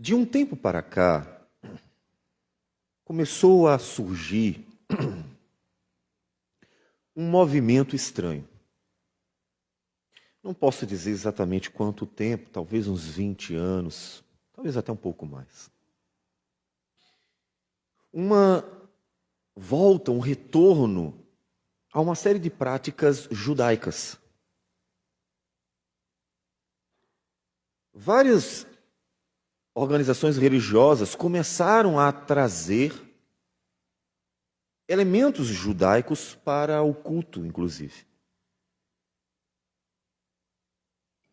De um tempo para cá, começou a surgir um movimento estranho. Não posso dizer exatamente quanto tempo, talvez uns 20 anos, talvez até um pouco mais. Uma volta, um retorno a uma série de práticas judaicas. Várias organizações religiosas começaram a trazer elementos judaicos para o culto, inclusive.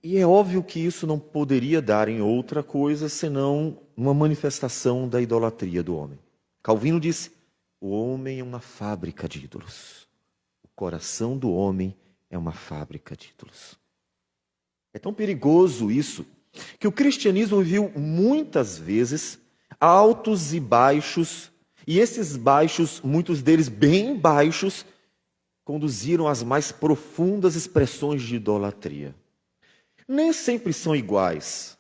E é óbvio que isso não poderia dar em outra coisa senão uma manifestação da idolatria do homem. Calvino disse: o homem é uma fábrica de ídolos. O coração do homem é uma fábrica de ídolos. É tão perigoso isso, que o cristianismo viu muitas vezes altos e baixos, e esses baixos, muitos deles bem baixos, conduziram às mais profundas expressões de idolatria. Nem sempre são iguais.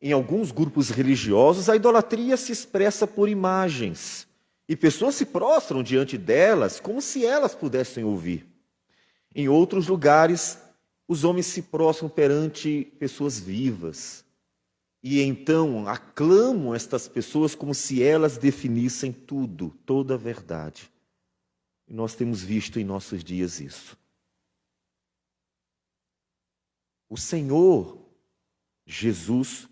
Em alguns grupos religiosos, a idolatria se expressa por imagens, e pessoas se prostram diante delas como se elas pudessem ouvir. Em outros lugares, os homens se prostram perante pessoas vivas, e então aclamam estas pessoas como se elas definissem tudo, toda a verdade. E nós temos visto em nossos dias isso. O Senhor Jesus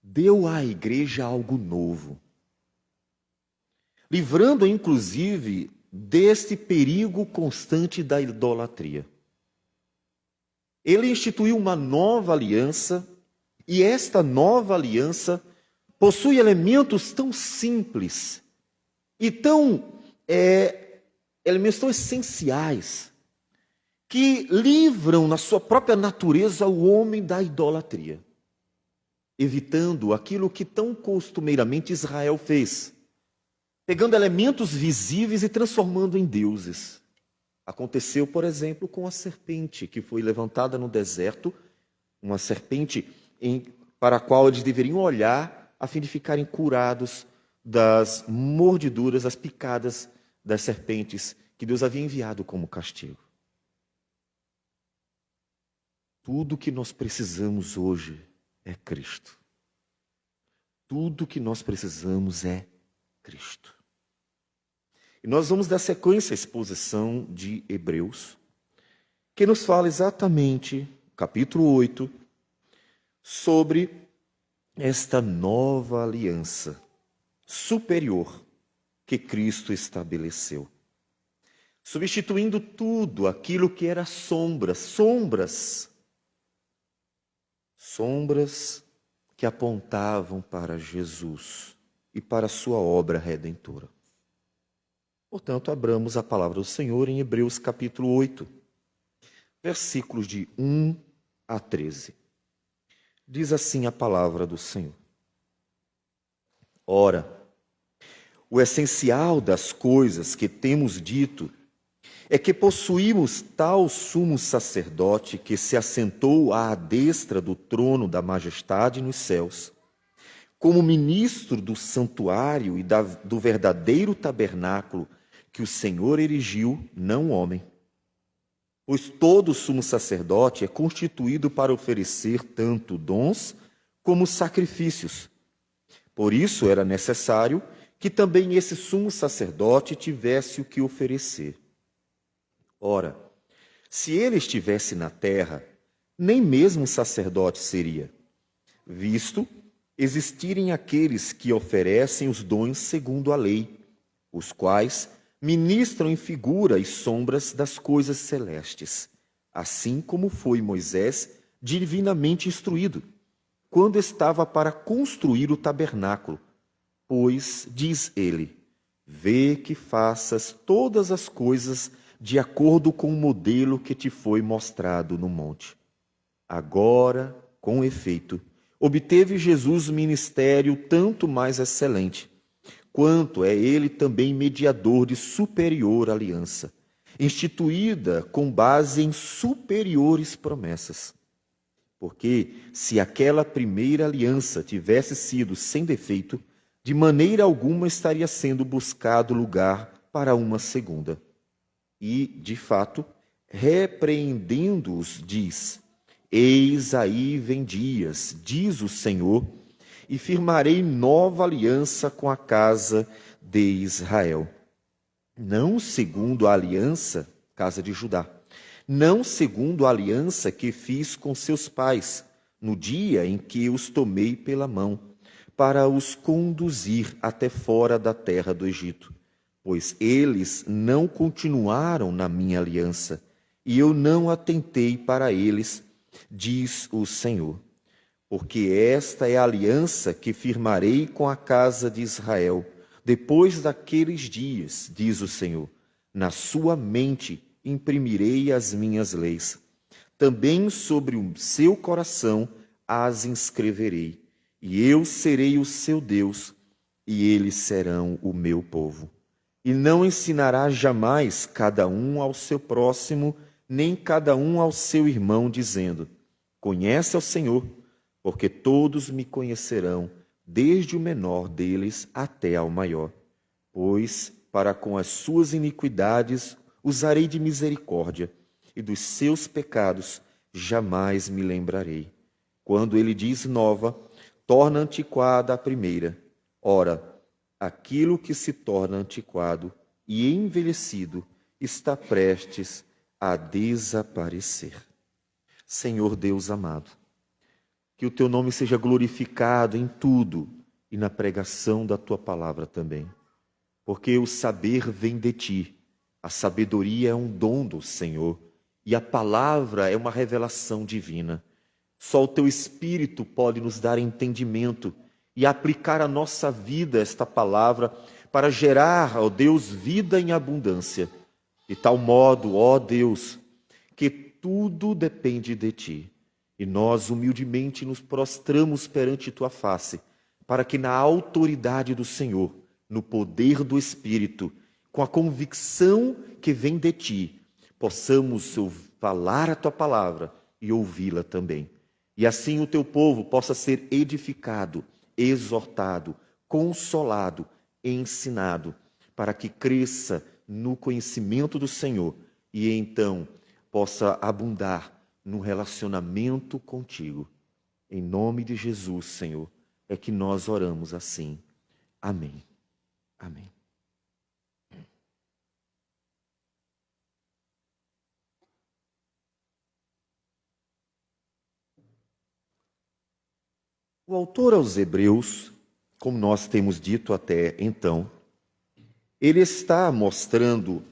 deu à igreja algo novo, livrando inclusive deste perigo constante da idolatria. Ele instituiu uma nova aliança, e esta nova aliança possui elementos tão simples e elementos tão essenciais, que livram na sua própria natureza o homem da idolatria, evitando aquilo que tão costumeiramente Israel fez, pegando elementos visíveis e transformando em deuses. Aconteceu, por exemplo, com a serpente que foi levantada no deserto, uma serpente para a qual eles deveriam olhar a fim de ficarem curados das mordeduras, das picadas das serpentes que Deus havia enviado como castigo. Tudo que nós precisamos hoje é Cristo. Tudo que nós precisamos é Cristo. E nós vamos dar sequência à exposição de Hebreus, que nos fala exatamente, capítulo 8, sobre esta nova aliança superior que Cristo estabeleceu, substituindo tudo aquilo que era sombras que apontavam para Jesus e para a sua obra redentora. Portanto, abramos a palavra do Senhor em Hebreus capítulo 8, versículos de 1 a 13. Diz assim a palavra do Senhor: Ora, o essencial das coisas que temos dito é que possuímos tal sumo sacerdote que se assentou à destra do trono da majestade nos céus, como ministro do santuário e do verdadeiro tabernáculo que o Senhor erigiu, não o homem. Pois todo sumo sacerdote é constituído para oferecer tanto dons como sacrifícios. Por isso era necessário que também esse sumo sacerdote tivesse o que oferecer. Ora, se ele estivesse na terra, nem mesmo sacerdote seria, visto existirem aqueles que oferecem os dons segundo a lei, os quais ministram em figura e sombras das coisas celestes, assim como foi Moisés divinamente instruído, quando estava para construir o tabernáculo. Pois, diz ele, vê que faças todas as coisas de acordo com o modelo que te foi mostrado no monte. Agora, com efeito, obteve Jesus ministério tanto mais excelente, quanto é ele também mediador de superior aliança, instituída com base em superiores promessas. Porque se aquela primeira aliança tivesse sido sem defeito, de maneira alguma estaria sendo buscado lugar para uma segunda. E, de fato, repreendendo-os, diz: Eis aí vem dias, diz o Senhor, e firmarei nova aliança com a casa de Israel. Não segundo a aliança, casa de Judá, não segundo a aliança que fiz com seus pais, no dia em que os tomei pela mão, para os conduzir até fora da terra do Egito. Pois eles não continuaram na minha aliança, e eu não atentei para eles, diz o Senhor. Porque esta é a aliança que firmarei com a casa de Israel, depois daqueles dias, diz o Senhor. Na sua mente imprimirei as minhas leis. Também sobre o seu coração as inscreverei. E eu serei o seu Deus, e eles serão o meu povo. E não ensinará jamais cada um ao seu próximo, nem cada um ao seu irmão, dizendo: Conhece ao Senhor, porque todos me conhecerão, desde o menor deles até ao maior. Pois, para com as suas iniquidades, usarei de misericórdia, e dos seus pecados jamais me lembrarei. Quando ele diz nova, torna antiquada a primeira. Ora, aquilo que se torna antiquado e envelhecido está prestes a desaparecer. Senhor Deus amado, que o teu nome seja glorificado em tudo e na pregação da tua palavra também. Porque o saber vem de ti, a sabedoria é um dom do Senhor e a palavra é uma revelação divina. Só o teu Espírito pode nos dar entendimento e aplicar à nossa vida esta palavra para gerar, ó Deus, vida em abundância. De tal modo, ó Deus, que tudo depende de ti. E nós humildemente nos prostramos perante tua face, para que na autoridade do Senhor, no poder do Espírito, com a convicção que vem de ti, possamos falar a tua palavra e ouvi-la também. E assim o teu povo possa ser edificado, exortado, consolado, ensinado, para que cresça no conhecimento do Senhor e então possa abundar no relacionamento contigo. Em nome de Jesus, Senhor, é que nós oramos assim. Amém. Amém. O autor aos Hebreus, como nós temos dito até então, ele está mostrando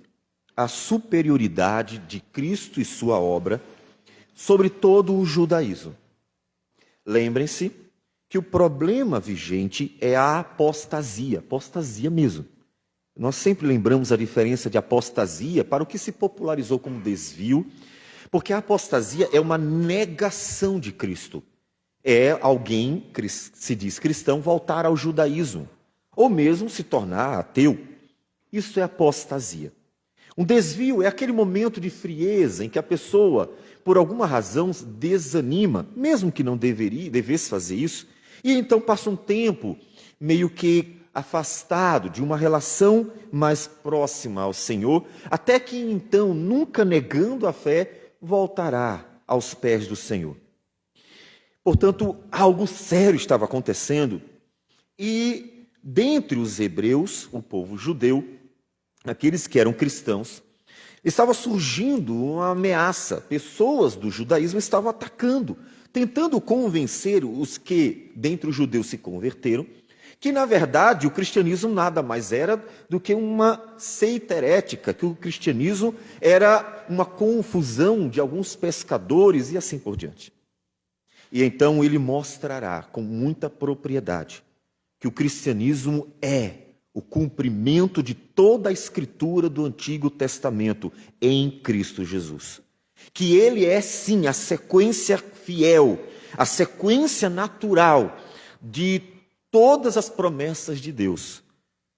a superioridade de Cristo e sua obra sobre todo o judaísmo. Lembrem-se que o problema vigente é a apostasia mesmo. Nós sempre lembramos a diferença de apostasia para o que se popularizou como desvio, porque a apostasia é uma negação de Cristo. É alguém, se diz cristão, voltar ao judaísmo, ou mesmo se tornar ateu. Isso é apostasia. Um desvio é aquele momento de frieza em que a pessoa, por alguma razão, desanima, mesmo que não devesse fazer isso, e então passa um tempo meio que afastado de uma relação mais próxima ao Senhor, até que então, nunca negando a fé, voltará aos pés do Senhor. Portanto, algo sério estava acontecendo, e dentre os hebreus, o povo judeu, aqueles que eram cristãos, estava surgindo uma ameaça. Pessoas do judaísmo estavam atacando, tentando convencer os que, dentre os judeus, se converteram, que, na verdade, o cristianismo nada mais era do que uma seita herética, que o cristianismo era uma confusão de alguns pescadores e assim por diante. E então ele mostrará com muita propriedade que o cristianismo é o cumprimento de toda a escritura do Antigo Testamento em Cristo Jesus. Que ele é, sim, a sequência fiel, a sequência natural de todas as promessas de Deus.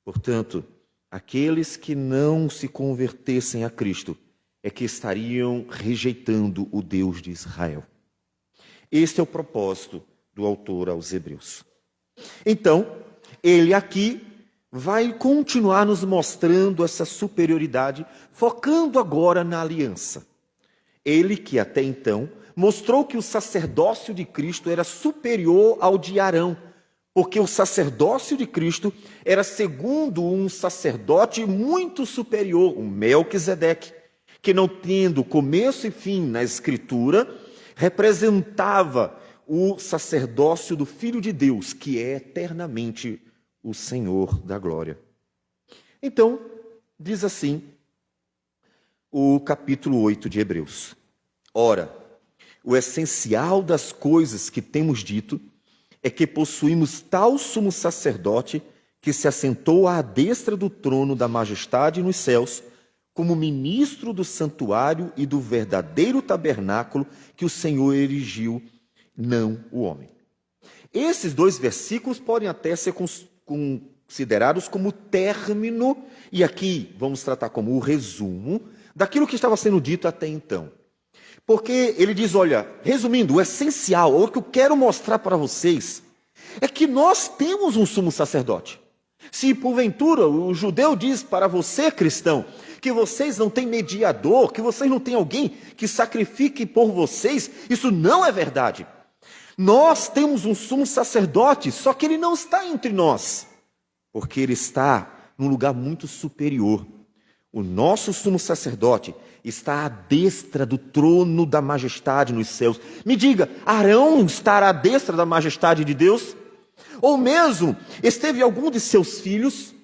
Portanto, aqueles que não se convertessem a Cristo é que estariam rejeitando o Deus de Israel. Este é o propósito do autor aos Hebreus. Então, ele aqui vai continuar nos mostrando essa superioridade, focando agora na aliança. Ele que até então mostrou que o sacerdócio de Cristo era superior ao de Arão, porque o sacerdócio de Cristo era segundo um sacerdote muito superior, um Melquisedeque, que não tendo começo e fim na Escritura, representava o sacerdócio do Filho de Deus, que é eternamente o Senhor da glória. Então, diz assim o capítulo 8 de Hebreus: ora, o essencial das coisas que temos dito é que possuímos tal sumo sacerdote que se assentou à destra do trono da majestade nos céus, como ministro do santuário e do verdadeiro tabernáculo que o Senhor erigiu, não o homem. Esses dois versículos podem até ser considerados como término, e aqui vamos tratar como o resumo daquilo que estava sendo dito até então. Porque ele diz, olha, resumindo, o essencial, ou o que eu quero mostrar para vocês, é que nós temos um sumo sacerdote. Se porventura o judeu diz para você, cristão, que vocês não têm mediador, que vocês não têm alguém que sacrifique por vocês, isso não é verdade. Nós temos um sumo sacerdote, só que ele não está entre nós, porque ele está num lugar muito superior. O nosso sumo sacerdote está à destra do trono da majestade nos céus. Me diga, Arão estará à destra da majestade de Deus? Ou mesmo esteve algum de seus filhos?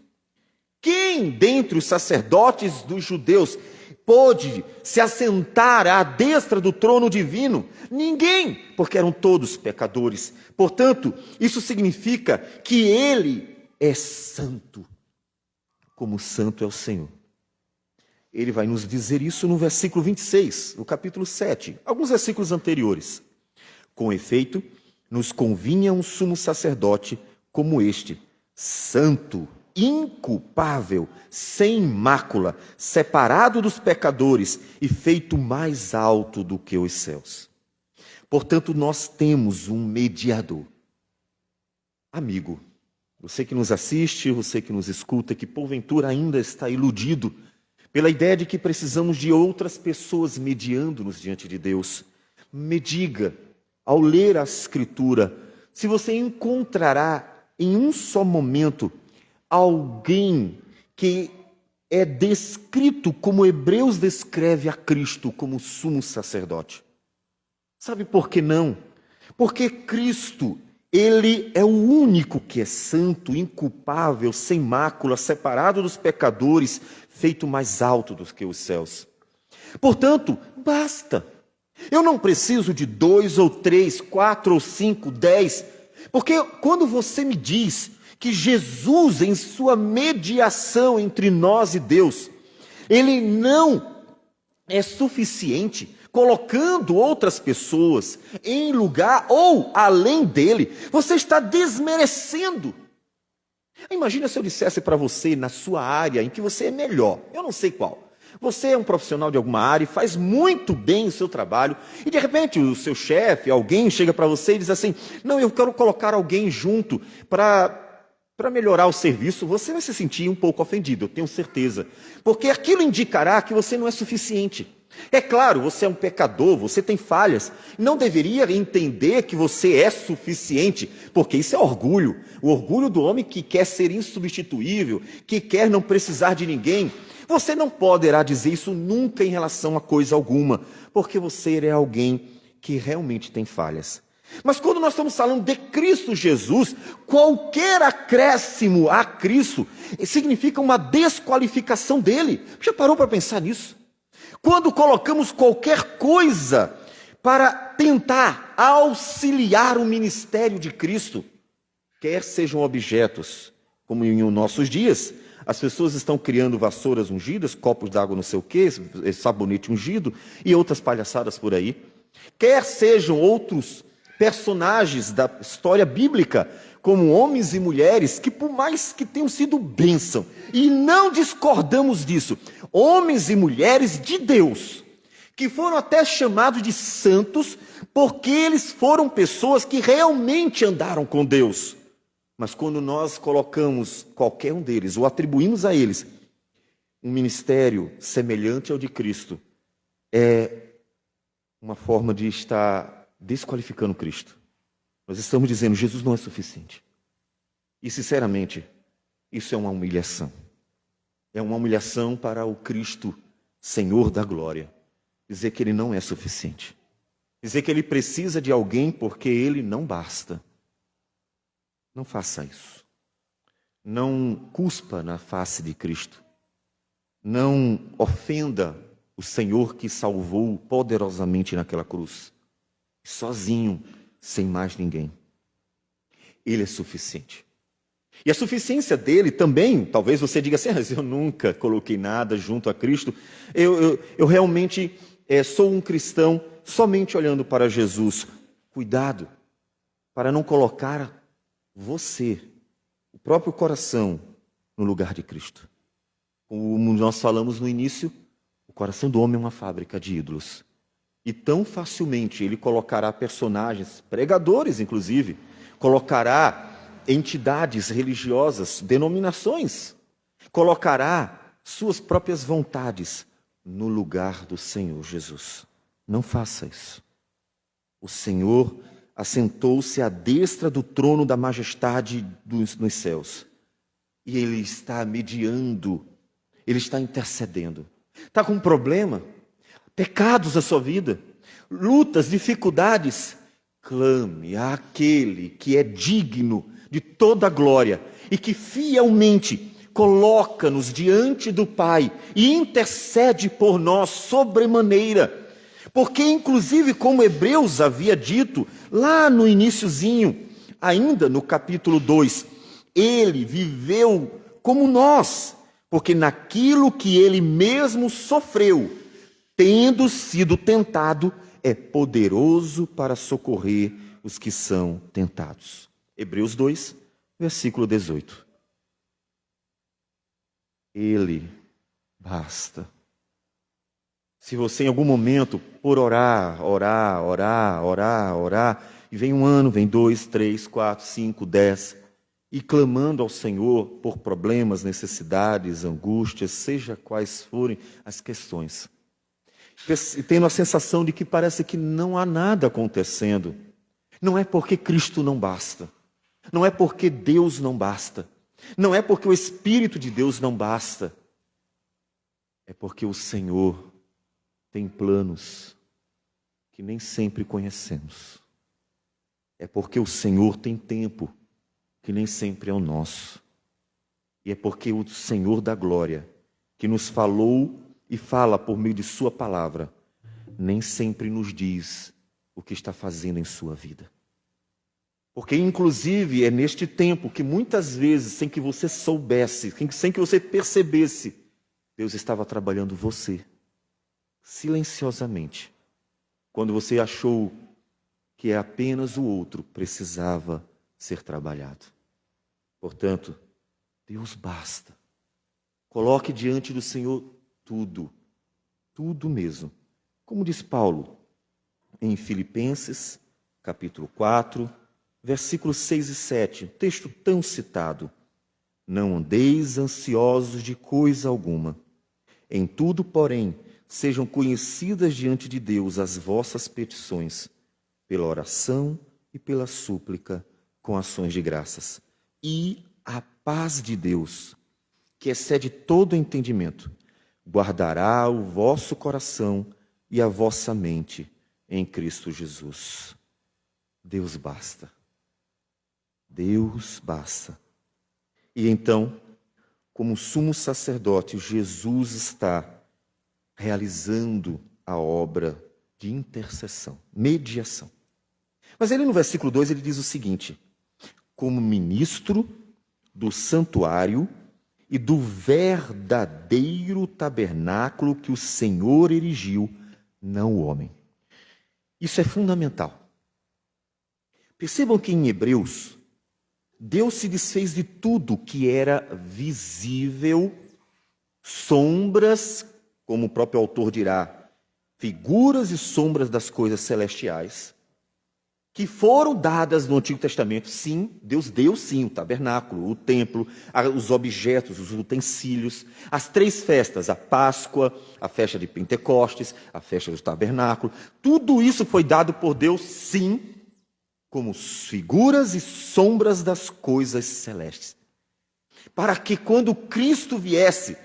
Quem dentre os sacerdotes dos judeus pôde se assentar à destra do trono divino? Ninguém, porque eram todos pecadores. Portanto, isso significa que ele é santo, como santo é o Senhor. Ele vai nos dizer isso no versículo 26, no capítulo 7, alguns versículos anteriores. Com efeito, nos convinha um sumo sacerdote como este, santo, inculpável, sem mácula, separado dos pecadores e feito mais alto do que os céus. Portanto, nós temos um mediador. Amigo, você que nos assiste, você que nos escuta, que porventura ainda está iludido pela ideia de que precisamos de outras pessoas mediando-nos diante de Deus, me diga, ao ler a Escritura, se você encontrará em um só momento alguém que é descrito como Hebreus descreve a Cristo como sumo sacerdote. Sabe por que não? Porque Cristo, ele é o único que é santo, inculpável, sem mácula, separado dos pecadores, feito mais alto do que os céus. Portanto, basta. Eu não preciso de 2 ou 3, 4 ou 5, 10, porque quando você me diz que Jesus, em sua mediação entre nós e Deus, ele não é suficiente, colocando outras pessoas em lugar ou além dele, você está desmerecendo. Imagina se eu dissesse para você, na sua área em que você é melhor, eu não sei qual, você é um profissional de alguma área e faz muito bem o seu trabalho, e de repente o seu chefe, alguém chega para você e diz assim, não, eu quero colocar alguém junto para melhorar o serviço. Você vai se sentir um pouco ofendido, eu tenho certeza, porque aquilo indicará que você não é suficiente. É claro, você é um pecador, você tem falhas, não deveria entender que você é suficiente, porque isso é orgulho, o orgulho do homem que quer ser insubstituível, que quer não precisar de ninguém. Você não poderá dizer isso nunca em relação a coisa alguma, porque você é alguém que realmente tem falhas. Mas quando nós estamos falando de Cristo Jesus, qualquer acréscimo a Cristo significa uma desqualificação dele. Já parou para pensar nisso? Quando colocamos qualquer coisa para tentar auxiliar o ministério de Cristo, quer sejam objetos, como em nossos dias, as pessoas estão criando vassouras ungidas, copos d'água não sei o quê, sabonete ungido e outras palhaçadas por aí, quer sejam outros personagens da história bíblica, como homens e mulheres, que por mais que tenham sido bênção, e não discordamos disso, homens e mulheres de Deus, que foram até chamados de santos, porque eles foram pessoas que realmente andaram com Deus. Mas quando nós colocamos qualquer um deles, ou atribuímos a eles, um ministério semelhante ao de Cristo, é uma forma de estar desqualificando Cristo. Nós estamos dizendo, Jesus não é suficiente. E, sinceramente, isso é uma humilhação. É uma humilhação para o Cristo, Senhor da glória. Dizer que Ele não é suficiente. Dizer que Ele precisa de alguém porque Ele não basta. Não faça isso. Não cuspa na face de Cristo. Não ofenda o Senhor que salvou poderosamente naquela cruz. Sozinho, sem mais ninguém. Ele é suficiente. E a suficiência dele também, talvez você diga assim, mas eu nunca coloquei nada junto a Cristo. Eu realmente sou um cristão somente olhando para Jesus. Cuidado para não colocar você, o próprio coração, no lugar de Cristo. Como nós falamos no início, o coração do homem é uma fábrica de ídolos. E tão facilmente ele colocará personagens, pregadores inclusive, colocará entidades religiosas, denominações, colocará suas próprias vontades no lugar do Senhor Jesus. Não faça isso. O Senhor assentou-se à destra do trono da majestade nos céus. E Ele está mediando, Ele está intercedendo. Está com um problema? Pecados na sua vida, lutas, dificuldades. Clame àquele que é digno de toda a glória e que fielmente coloca-nos diante do Pai e intercede por nós sobremaneira. Porque, inclusive, como Hebreus havia dito, lá no iniciozinho, ainda no capítulo 2, ele viveu como nós, porque naquilo que ele mesmo sofreu, tendo sido tentado, é poderoso para socorrer os que são tentados. Hebreus 2, versículo 18. Ele basta. Se você em algum momento, por orar, e vem um ano, vem 2, 3, 4, 5, 10, e clamando ao Senhor por problemas, necessidades, angústias, seja quais forem as questões, e tendo a sensação de que parece que não há nada acontecendo, não é porque Cristo não basta, não é porque Deus não basta, não é porque o Espírito de Deus não basta, é porque o Senhor tem planos que nem sempre conhecemos. É porque o Senhor tem tempo que nem sempre é o nosso. E é porque o Senhor da glória, que nos falou e fala por meio de sua palavra, nem sempre nos diz o que está fazendo em sua vida. Porque, inclusive, é neste tempo que muitas vezes, sem que você soubesse, sem que você percebesse, Deus estava trabalhando você, silenciosamente, quando você achou que apenas o outro precisava ser trabalhado. Portanto, Deus basta. Coloque diante do Senhor tudo, tudo mesmo. Como diz Paulo em Filipenses, capítulo 4, versículos 6 e 7, texto tão citado. Não andeis ansiosos de coisa alguma. Em tudo, porém, sejam conhecidas diante de Deus as vossas petições, pela oração e pela súplica, com ações de graças. E a paz de Deus, que excede todo entendimento, guardará o vosso coração e a vossa mente em Cristo Jesus. Deus basta. Deus basta. E então, como sumo sacerdote, Jesus está realizando a obra de intercessão, mediação. Mas ele no versículo 2 ele diz o seguinte: como ministro do santuário e do verdadeiro tabernáculo que o Senhor erigiu, não o homem. Isso é fundamental. Percebam que em Hebreus, Deus se desfez de tudo que era visível, sombras, como o próprio autor dirá, figuras e sombras das coisas celestiais, que foram dadas no Antigo Testamento. Sim, Deus deu sim o tabernáculo, o templo, os objetos, os utensílios, as 3 festas, a Páscoa, a festa de Pentecostes, a festa do tabernáculo. Tudo isso foi dado por Deus, sim, como figuras e sombras das coisas celestes. Para que quando Cristo viesse,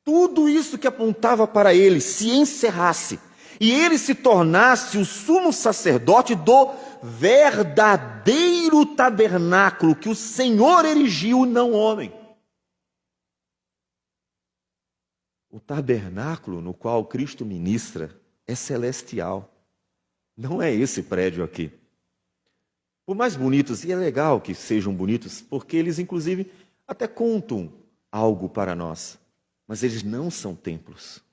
tudo isso que apontava para ele se encerrasse e ele se tornasse o sumo sacerdote do verdadeiro tabernáculo que o Senhor erigiu, não homem. O tabernáculo no qual Cristo ministra é celestial. Não é esse prédio aqui. Por mais bonitos, e é legal que sejam bonitos, porque eles inclusive até contam algo para nós, mas eles não são templos.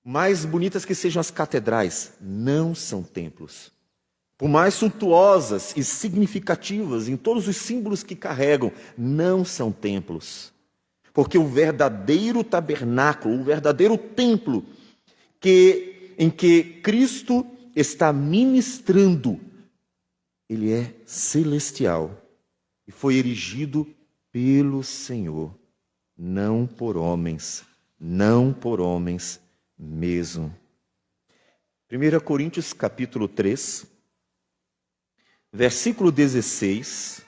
Mais bonitas que sejam as catedrais, não são templos. Por mais suntuosas e significativas em todos os símbolos que carregam, não são templos. Porque o verdadeiro tabernáculo, o verdadeiro templo em que Cristo está ministrando, ele é celestial e foi erigido pelo Senhor, não por homens mesmo. 1 Coríntios capítulo 3, versículo 16,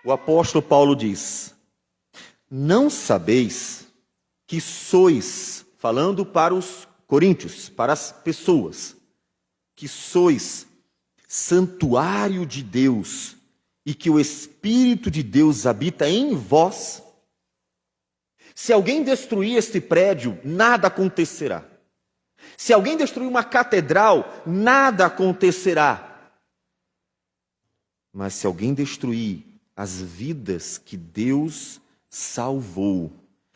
o apóstolo Paulo diz: não sabeis que sois, falando para os coríntios, para as pessoas, que sois santuário de Deus e que o Espírito de Deus habita em vós? Se alguém destruir este prédio, nada acontecerá. Se alguém destruir uma catedral, nada acontecerá. Mas se alguém destruir as vidas que Deus salvou,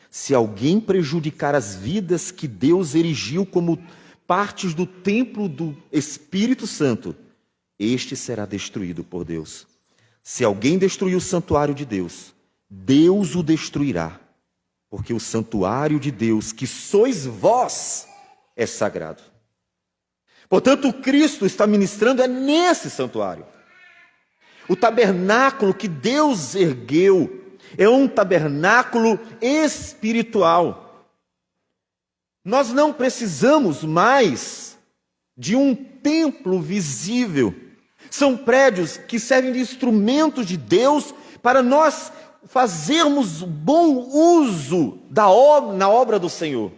se alguém prejudicar as vidas que Deus erigiu como partes do templo do Espírito Santo, este será destruído por Deus. Se alguém destruir o santuário de Deus, Deus o destruirá, porque o santuário de Deus, que sois vós, é sagrado. Portanto, Cristo está ministrando é nesse santuário. O tabernáculo que Deus ergueu é um tabernáculo espiritual. Nós não precisamos mais de um templo visível. São prédios que servem de instrumentos de Deus para nós fazermos bom uso na obra do Senhor.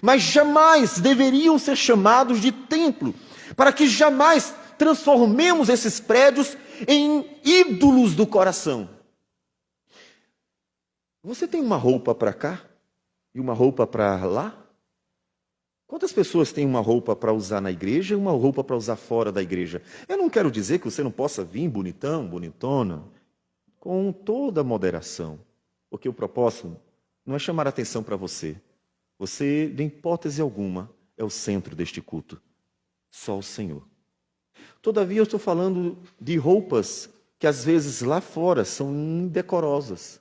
Mas jamais deveriam ser chamados de templo, para que jamais transformemos esses prédios em ídolos do coração. Você tem uma roupa para cá e uma roupa para lá? Quantas pessoas têm uma roupa para usar na igreja e uma roupa para usar fora da igreja? Eu não quero dizer que você não possa vir bonitão, bonitona, com toda a moderação, porque o propósito não é chamar a atenção para você. Você, de hipótese alguma, é o centro deste culto. Só o Senhor. Todavia, eu estou falando de roupas que às vezes lá fora são indecorosas,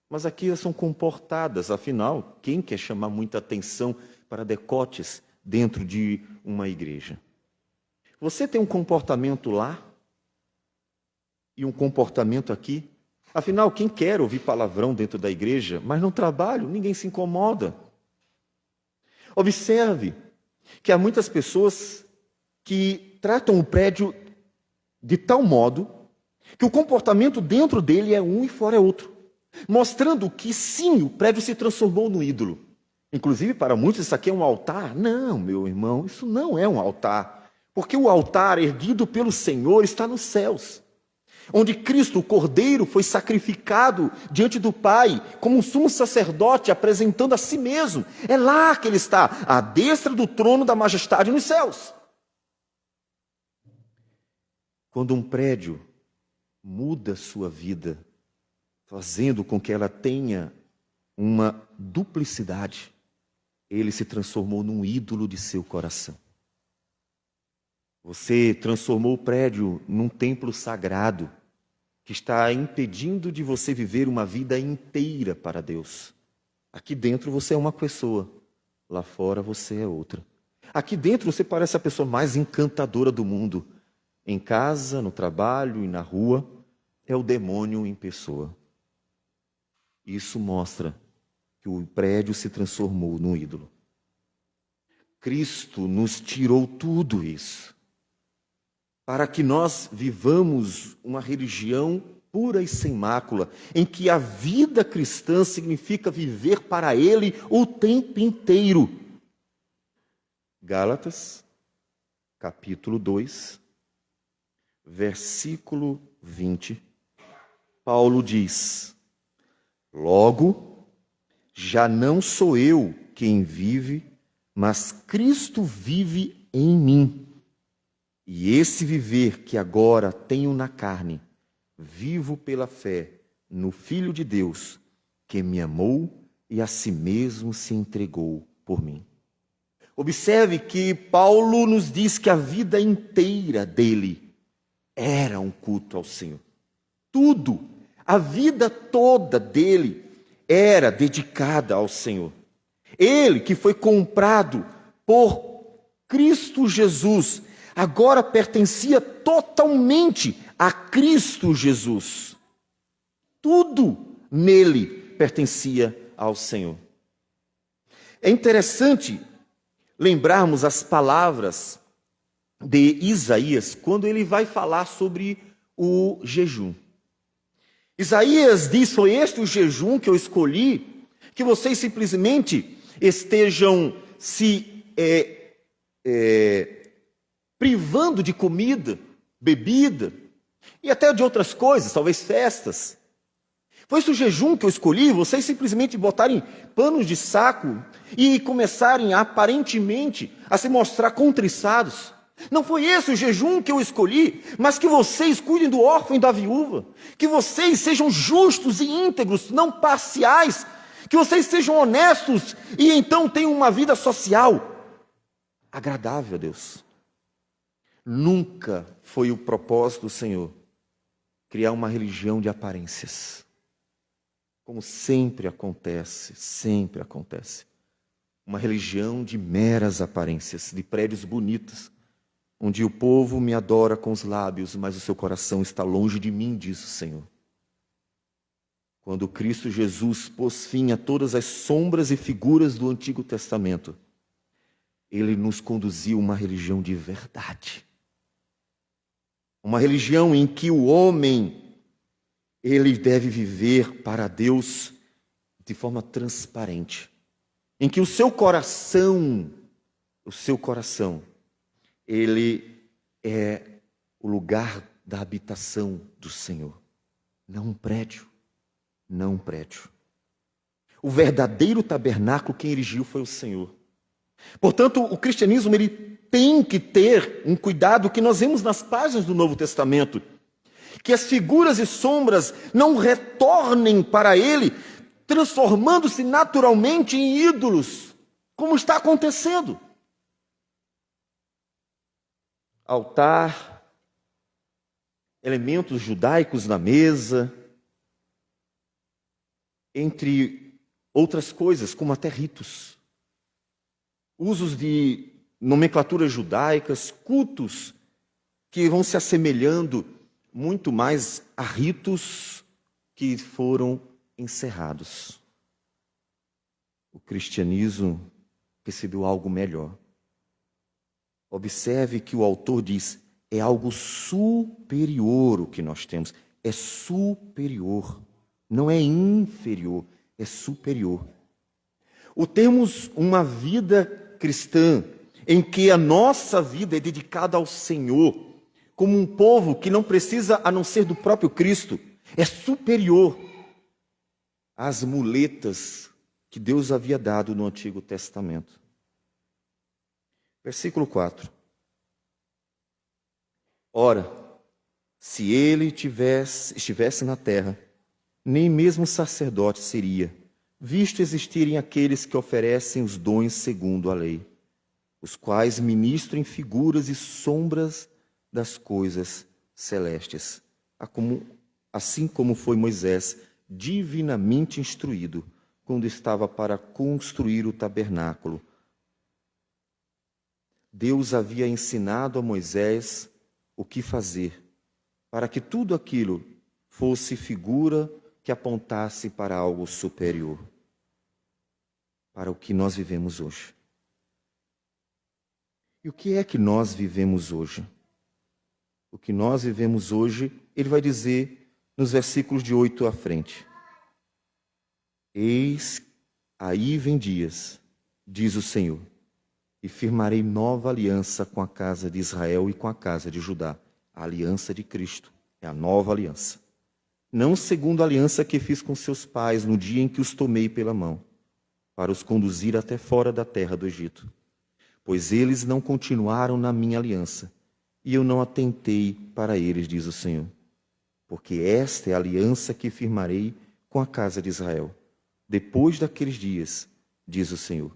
mas aqui elas são comportadas. Afinal, quem quer chamar muita atenção para decotes dentro de uma igreja? Você tem um comportamento lá e um comportamento aqui. Afinal, quem quer ouvir palavrão dentro da igreja, mas no trabalho ninguém se incomoda? Observe que há muitas pessoas que tratam o prédio de tal modo que o comportamento dentro dele é um e fora é outro, mostrando que sim, o prédio se transformou no ídolo. Inclusive, para muitos, isso aqui é um altar. Não, meu irmão, isso não é um altar, porque o altar erguido pelo Senhor está nos céus, onde Cristo, o Cordeiro, foi sacrificado diante do Pai, como um sumo sacerdote, apresentando a si mesmo. É lá que ele está, à destra do trono da majestade nos céus. Quando um prédio muda sua vida, fazendo com que ela tenha uma duplicidade, ele se transformou num ídolo de seu coração. Você transformou o prédio num templo sagrado que está impedindo de você viver uma vida inteira para Deus. Aqui dentro você é uma pessoa, lá fora você é outra. Aqui dentro você parece a pessoa mais encantadora do mundo. Em casa, no trabalho e na rua, é o demônio em pessoa. Isso mostra que o prédio se transformou num ídolo. Cristo nos tirou tudo isso, para que nós vivamos uma religião pura e sem mácula, em que a vida cristã significa viver para Ele o tempo inteiro. Gálatas, capítulo 2, versículo 20, Paulo diz: logo, já não sou eu quem vive, mas Cristo vive em mim. E esse viver que agora tenho na carne, vivo pela fé no Filho de Deus, que me amou e a si mesmo se entregou por mim. Observe que Paulo nos diz que a vida inteira dele era um culto ao Senhor. Tudo, a vida toda dele era dedicada ao Senhor. Ele que foi comprado por Cristo Jesus, agora pertencia totalmente a Cristo Jesus. Tudo nele pertencia ao Senhor. É interessante lembrarmos as palavras de Isaías quando ele vai falar sobre o jejum. Isaías diz: foi este o jejum que eu escolhi, que vocês simplesmente estejam se privando de comida, bebida e até de outras coisas, talvez festas. Foi esse o jejum que eu escolhi, vocês simplesmente botarem panos de saco e começarem aparentemente a se mostrar contristados. Não foi esse o jejum que eu escolhi, mas que vocês cuidem do órfão e da viúva, que vocês sejam justos e íntegros, não parciais, que vocês sejam honestos e então tenham uma vida social agradável a Deus. Nunca foi o propósito do Senhor criar uma religião de aparências, como sempre acontece. Uma religião de meras aparências, de prédios bonitos, onde o povo me adora com os lábios, mas o seu coração está longe de mim, diz o Senhor. Quando Cristo Jesus pôs fim a todas as sombras e figuras do Antigo Testamento, Ele nos conduziu a uma religião de verdade. Uma religião em que o homem, ele deve viver para Deus de forma transparente. Em que o seu coração, ele é o lugar da habitação do Senhor. Não um prédio. O verdadeiro tabernáculo quem erigiu foi o Senhor. Portanto, o cristianismo ele tem que ter um cuidado que nós vemos nas páginas do Novo Testamento. Que as figuras e sombras não retornem para ele, transformando-se naturalmente em ídolos, como está acontecendo. Altar, elementos judaicos na mesa, entre outras coisas, como até ritos. Usos de nomenclaturas judaicas, cultos que vão se assemelhando muito mais a ritos que foram encerrados. O cristianismo recebeu algo melhor. Observe que o autor diz, é algo superior o que nós temos. É superior, não é inferior, é superior. O termos uma vida cristã, em que a nossa vida é dedicada ao Senhor, como um povo que não precisa a não ser do próprio Cristo, é superior às muletas que Deus havia dado no Antigo Testamento. Versículo 4. Ora, se ele estivesse na terra, nem mesmo sacerdote seria, visto existirem aqueles que oferecem os dons segundo a lei, os quais ministram em figuras e sombras das coisas celestes, assim como foi Moisés divinamente instruído, quando estava para construir o tabernáculo, Deus havia ensinado a Moisés o que fazer, para que tudo aquilo fosse figura que apontasse para algo superior, para o que nós vivemos hoje. E o que é que nós vivemos hoje? O que nós vivemos hoje, ele vai dizer nos versículos de 8 à frente. Eis, aí vem dias, diz o Senhor, e firmarei nova aliança com a casa de Israel e com a casa de Judá. A aliança de Cristo é a nova aliança. Não segundo a aliança que fiz com seus pais no dia em que os tomei pela mão, para os conduzir até fora da terra do Egito. Pois eles não continuaram na minha aliança, e eu não atentei para eles, diz o Senhor. Porque esta é a aliança que firmarei com a casa de Israel. Depois daqueles dias, diz o Senhor,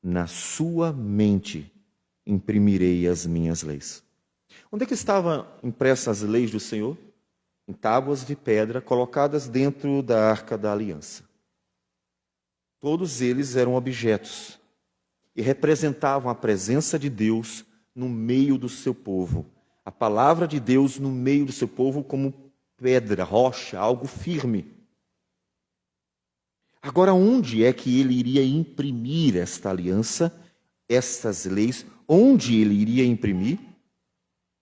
na sua mente imprimirei as minhas leis. Onde é que estavam impressas as leis do Senhor? Em tábuas de pedra colocadas dentro da arca da aliança. Todos eles eram objetos e representavam a presença de Deus no meio do seu povo. A palavra de Deus no meio do seu povo como pedra, rocha, algo firme. Agora, onde é que ele iria imprimir esta aliança, estas leis? Onde ele iria imprimir?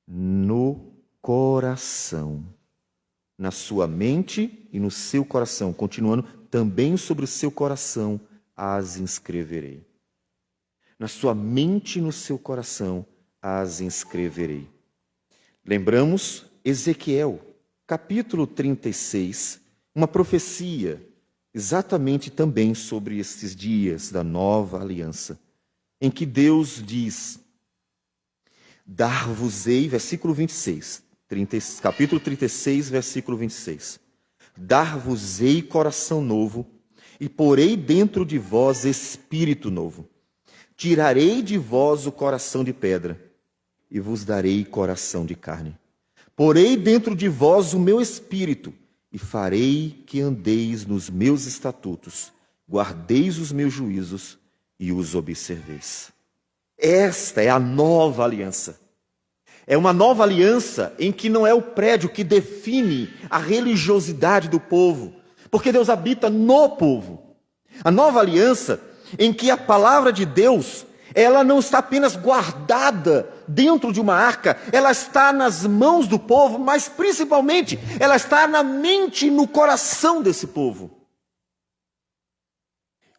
No coração. Na sua mente e no seu coração. Continuando, também sobre o seu coração as inscreverei. Na sua mente e no seu coração as inscreverei. Lembramos Ezequiel, capítulo 36, uma profecia exatamente também sobre esses dias da nova aliança, em que Deus diz, dar-vos-ei, versículo 26, capítulo 36, versículo 26, dar-vos-ei coração novo, e porei dentro de vós espírito novo. Tirarei de vós o coração de pedra, e vos darei coração de carne. Porei dentro de vós o meu espírito, e farei que andeis nos meus estatutos, guardeis os meus juízos e os observeis. Esta é a nova aliança. É uma nova aliança em que não é o prédio que define a religiosidade do povo, porque Deus habita no povo. A nova aliança em que a palavra de Deus, ela não está apenas guardada dentro de uma arca, ela está nas mãos do povo, mas principalmente ela está na mente e no coração desse povo.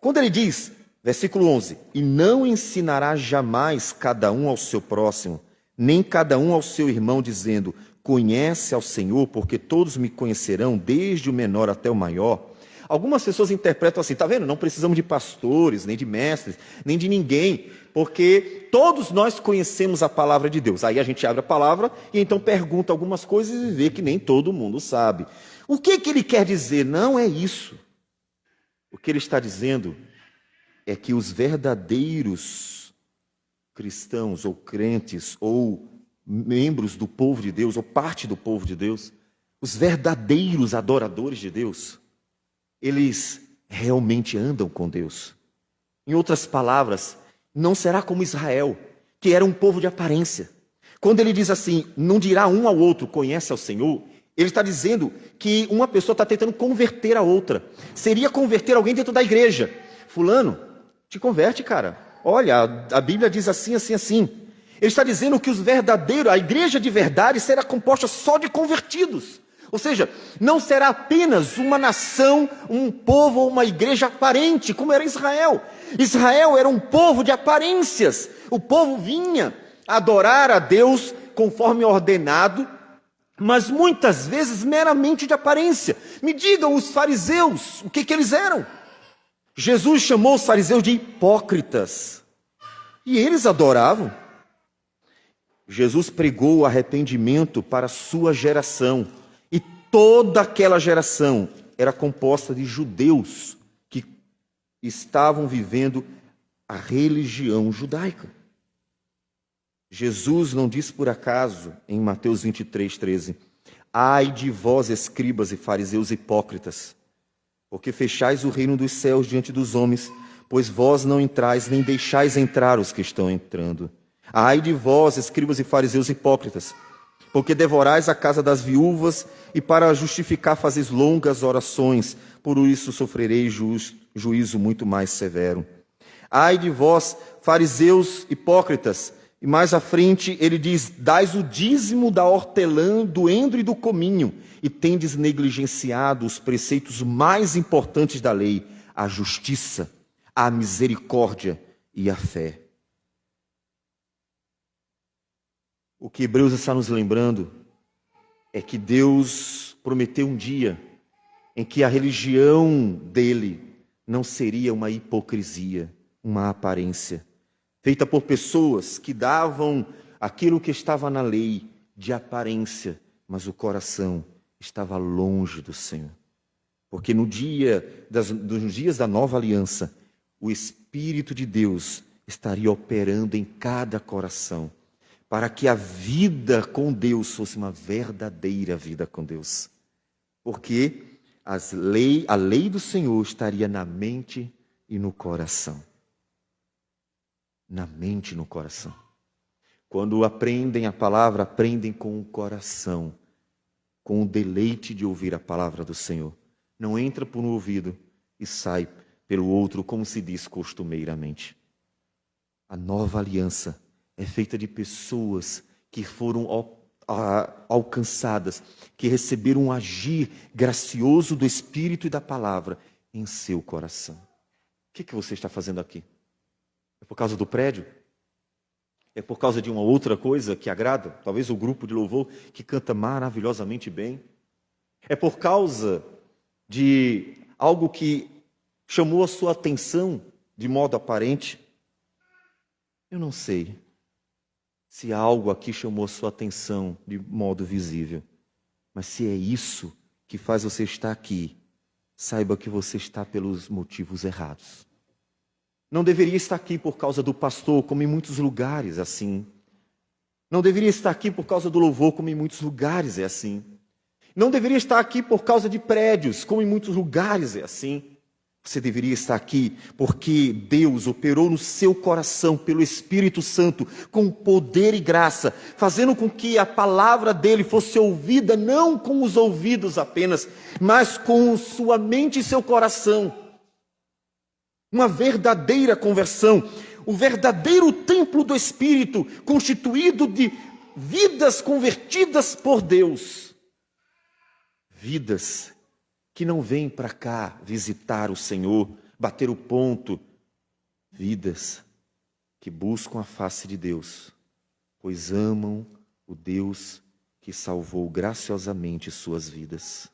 Quando ele diz, versículo 11, e não ensinará jamais cada um ao seu próximo, nem cada um ao seu irmão, dizendo, conhece ao Senhor, porque todos me conhecerão, desde o menor até o maior. Algumas pessoas interpretam assim, está vendo? Não precisamos de pastores, nem de mestres, nem de ninguém, porque todos nós conhecemos a palavra de Deus. Aí a gente abre a palavra e então pergunta algumas coisas e vê que nem todo mundo sabe. O que ele quer dizer? Não é isso. O que ele está dizendo é que os verdadeiros cristãos ou crentes ou membros do povo de Deus ou parte do povo de Deus, os verdadeiros adoradores de Deus, eles realmente andam com Deus. Em outras palavras, não será como Israel, que era um povo de aparência. Quando ele diz assim, não dirá um ao outro, conhece ao Senhor, ele está dizendo que uma pessoa está tentando converter a outra. Seria converter alguém dentro da igreja. Fulano, te converte, cara. Olha, a Bíblia diz assim, assim, assim. Ele está dizendo que os verdadeiros, a igreja de verdade será composta só de convertidos. Ou seja, não será apenas uma nação, um povo ou uma igreja aparente, como era Israel. Israel era um povo de aparências. O povo vinha adorar a Deus conforme ordenado, mas muitas vezes meramente de aparência. Me digam os fariseus, o que eles eram? Jesus chamou os fariseus de hipócritas. E eles adoravam. Jesus pregou o arrependimento para a sua geração. E toda aquela geração era composta de judeus que estavam vivendo a religião judaica. Jesus não disse por acaso, em Mateus 23, 13, ai de vós, escribas e fariseus hipócritas, porque fechais o reino dos céus diante dos homens, pois vós não entrais, nem deixais entrar os que estão entrando. Ai de vós, escribas e fariseus hipócritas, porque devorais a casa das viúvas e para justificar fazeis longas orações, por isso sofrereis juízo muito mais severo. Ai de vós, fariseus hipócritas, e mais à frente ele diz, dais o dízimo da hortelã, do endro e do cominho, e tendes negligenciado os preceitos mais importantes da lei, a justiça, a misericórdia e a fé. O que Hebreus está nos lembrando é que Deus prometeu um dia em que a religião dele não seria uma hipocrisia, uma aparência, feita por pessoas que davam aquilo que estava na lei de aparência, mas o coração estava longe do Senhor. Porque nos dias da nova aliança, o Espírito de Deus estaria operando em cada coração, para que a vida com Deus fosse uma verdadeira vida com Deus. Porque a lei do Senhor estaria na mente e no coração. Na mente e no coração. Quando aprendem a palavra, aprendem com o coração, com o deleite de ouvir a palavra do Senhor. Não entra por um ouvido e sai pelo outro, como se diz costumeiramente. A nova aliança é feita de pessoas que foram alcançadas, que receberam um agir gracioso do Espírito e da palavra em seu coração. O que você está fazendo aqui? É por causa do prédio? É por causa de uma outra coisa que agrada? Talvez o grupo de louvor que canta maravilhosamente bem? É por causa de algo que chamou a sua atenção de modo aparente? Eu não sei se algo aqui chamou a sua atenção de modo visível. Mas se é isso que faz você estar aqui, saiba que você está pelos motivos errados. Não deveria estar aqui por causa do pastor, como em muitos lugares é assim. Não deveria estar aqui por causa do louvor, como em muitos lugares é assim. Não deveria estar aqui por causa de prédios, como em muitos lugares é assim. Você deveria estar aqui porque Deus operou no seu coração pelo Espírito Santo com poder e graça, fazendo com que a palavra dele fosse ouvida não com os ouvidos apenas, mas com sua mente e seu coração. Uma verdadeira conversão, o verdadeiro templo do Espírito, constituído de vidas convertidas por Deus. Vidas que não vêm para cá visitar o Senhor, bater o ponto. Vidas que buscam a face de Deus, pois amam o Deus que salvou graciosamente suas vidas.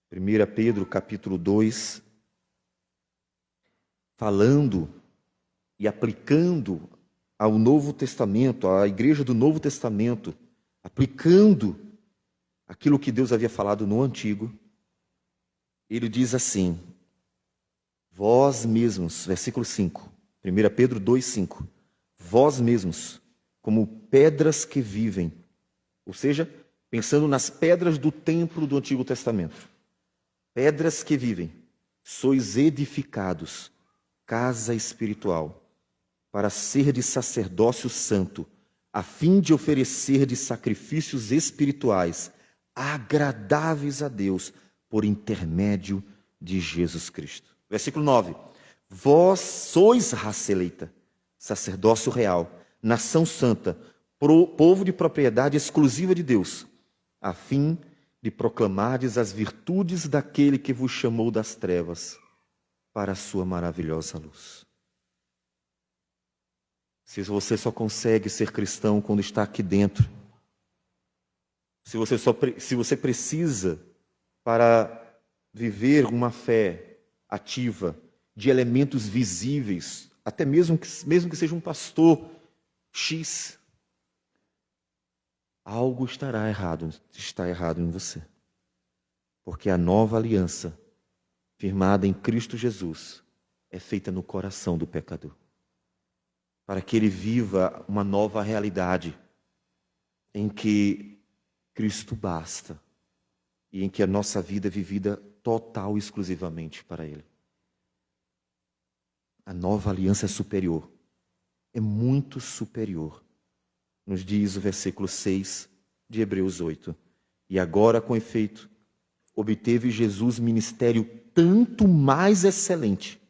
1 Pedro capítulo 2, falando e aplicando ao Novo Testamento, à igreja do Novo Testamento, aplicando aquilo que Deus havia falado no Antigo, ele diz assim, vós mesmos, versículo 5, 1 Pedro 2, 5, vós mesmos, como pedras que vivem, ou seja, pensando nas pedras do templo do Antigo Testamento, pedras que vivem, sois edificados, casa espiritual, para ser de sacerdócio santo, a fim de oferecer de sacrifícios espirituais, agradáveis a Deus, por intermédio de Jesus Cristo. Versículo 9. Vós sois raça eleita, sacerdócio real, nação santa, povo de propriedade exclusiva de Deus, a fim de proclamardes as virtudes daquele que vos chamou das trevas para a sua maravilhosa luz. Se você só consegue ser cristão quando está aqui dentro, se você precisa para viver uma fé ativa, de elementos visíveis, até mesmo que seja um pastor X, algo está errado em você. Porque a nova aliança, firmada em Cristo Jesus, é feita no coração do pecador. Para que ele viva uma nova realidade, em que Cristo basta, e em que a nossa vida é vivida total e exclusivamente para Ele. A nova aliança é superior. é muito superior. Nos diz o versículo 6 de Hebreus 8. E agora, com efeito, obteve Jesus ministério tanto mais excelente,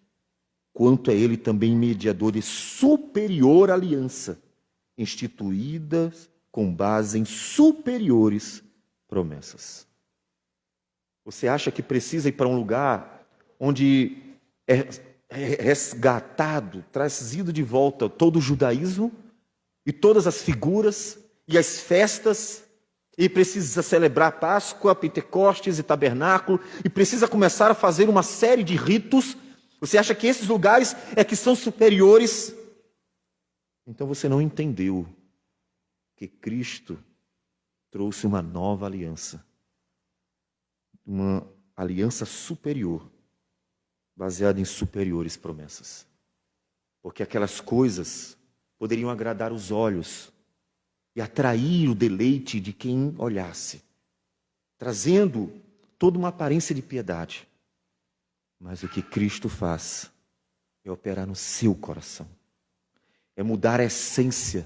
quanto é ele também mediador de superior aliança, instituída com base em superiores promessas. Você acha que precisa ir para um lugar onde é resgatado, trazido de volta todo o judaísmo e todas as figuras e as festas, e precisa celebrar Páscoa, Pentecostes e Tabernáculo, e precisa começar a fazer uma série de ritos? Você acha que esses lugares é que são superiores? Então você não entendeu que Cristo trouxe uma nova aliança, uma aliança superior, baseada em superiores promessas. Porque aquelas coisas poderiam agradar os olhos e atrair o deleite de quem olhasse, trazendo toda uma aparência de piedade. Mas o que Cristo faz é operar no seu coração, é mudar a essência.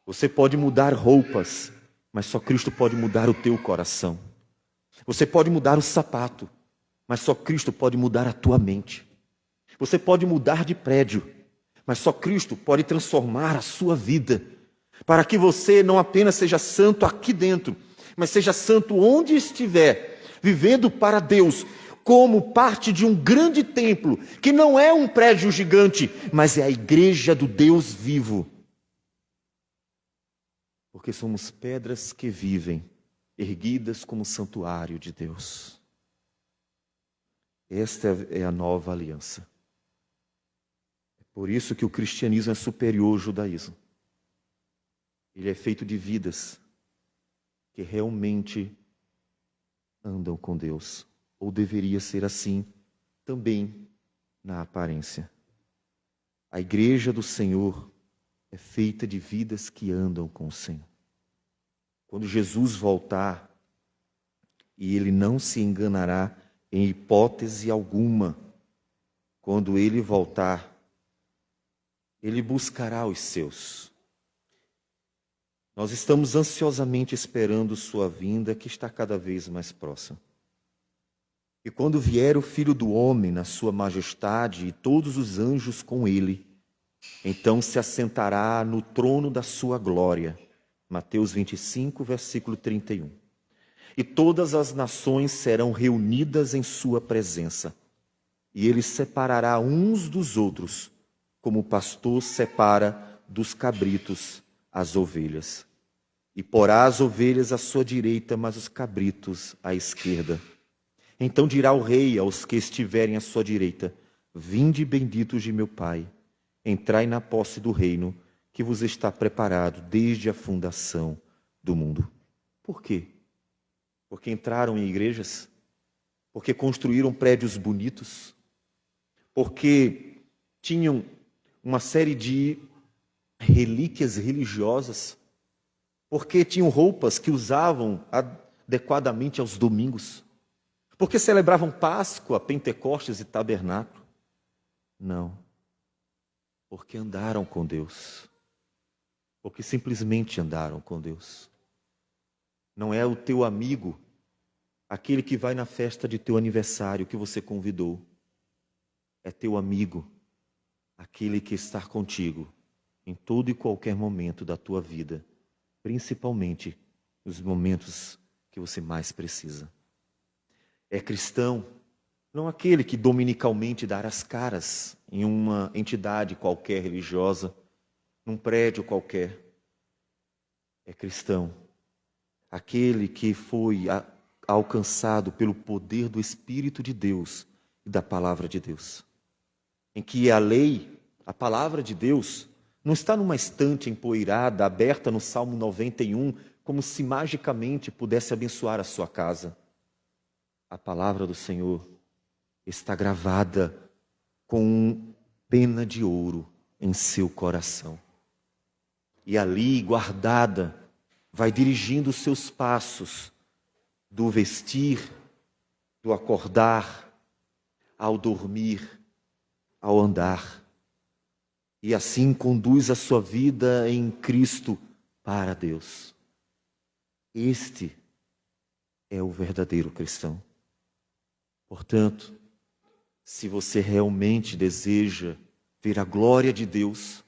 Você pode mudar roupas, mas só Cristo pode mudar o teu coração. Você pode mudar o sapato, mas só Cristo pode mudar a tua mente. Você pode mudar de prédio, mas só Cristo pode transformar a sua vida, para que você não apenas seja santo aqui dentro, mas seja santo onde estiver, vivendo para Deus, como parte de um grande templo, que não é um prédio gigante, mas é a igreja do Deus vivo. Porque somos pedras que vivem, erguidas como santuário de Deus. Esta é a nova aliança. É por isso que o cristianismo é superior ao judaísmo. Ele é feito de vidas que realmente andam com Deus. Ou deveria ser assim também na aparência. A igreja do Senhor é feita de vidas que andam com o Senhor. Quando Jesus voltar, e ele não se enganará em hipótese alguma, quando ele voltar, ele buscará os seus. Nós estamos ansiosamente esperando sua vinda, que está cada vez mais próxima. E quando vier o Filho do Homem na sua majestade e todos os anjos com ele, então se assentará no trono da sua glória. Mateus 25, versículo 31. E todas as nações serão reunidas em sua presença. E ele separará uns dos outros, como o pastor separa dos cabritos as ovelhas. E porá as ovelhas à sua direita, mas os cabritos à esquerda. Então dirá o rei aos que estiverem à sua direita: vinde, benditos de meu Pai, entrai na posse do reino que vos está preparado desde a fundação do mundo. Por quê? Porque entraram em igrejas? Porque construíram prédios bonitos? Porque tinham uma série de relíquias religiosas? Porque tinham roupas que usavam adequadamente aos domingos? Porque celebravam Páscoa, Pentecostes e Tabernáculo? Não. Porque andaram com Deus. Porque simplesmente andaram com Deus. Não é o teu amigo, aquele que vai na festa de teu aniversário que você convidou. É teu amigo, aquele que está contigo em todo e qualquer momento da tua vida, principalmente nos momentos que você mais precisa. É cristão, não aquele que dominicalmente dá as caras em uma entidade qualquer religiosa, num prédio qualquer. É cristão, aquele que foi alcançado pelo poder do Espírito de Deus e da Palavra de Deus. Em que a lei, a Palavra de Deus, não está numa estante empoeirada, aberta no Salmo 91, como se magicamente pudesse abençoar a sua casa. A Palavra do Senhor está gravada com pena de ouro em seu coração. E ali, guardada, vai dirigindo os seus passos, do vestir, do acordar, ao dormir, ao andar. e assim conduz a sua vida em Cristo para Deus. Este é o verdadeiro cristão. Portanto, se você realmente deseja ver a glória de Deus,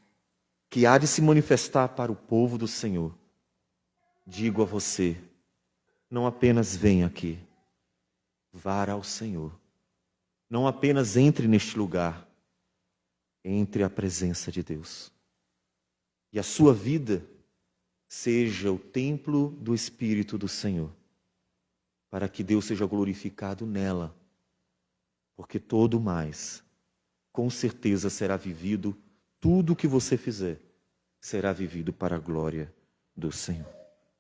que há de se manifestar para o povo do Senhor, digo a você, não apenas venha aqui, vá ao Senhor. Não apenas entre neste lugar, entre a presença de Deus. E a sua vida seja o templo do Espírito do Senhor, para que Deus seja glorificado nela, porque todo mais, com certeza será vivido, tudo o que você fizer, será vivido para a glória do Senhor.